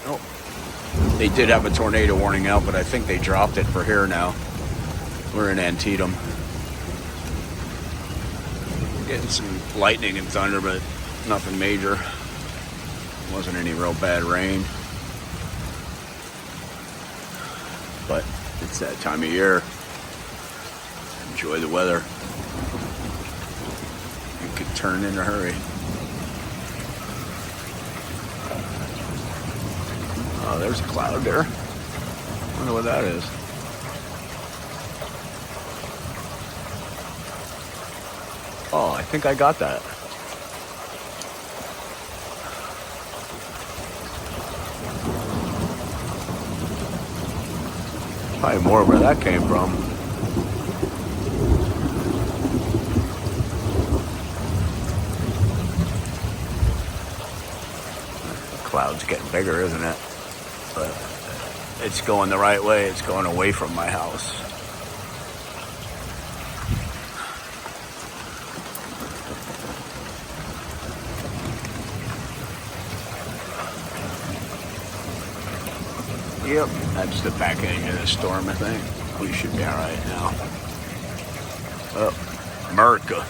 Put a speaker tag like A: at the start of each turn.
A: Oh, they did have a tornado warning out, but I think they dropped it for here now. We're in Antietam. Getting some lightning and thunder, but nothing major. Wasn't any real bad rain. But it's that time of year. Enjoy the weather. It could turn in a hurry. Oh, there's a cloud there. Wonder what that is. Oh, I think I got that. Probably more where that came from. The cloud's getting bigger, isn't it? But it's going the right way. It's going away from my house. Yep, that's the back end of the storm, I think. We should be all right now. Oh, America.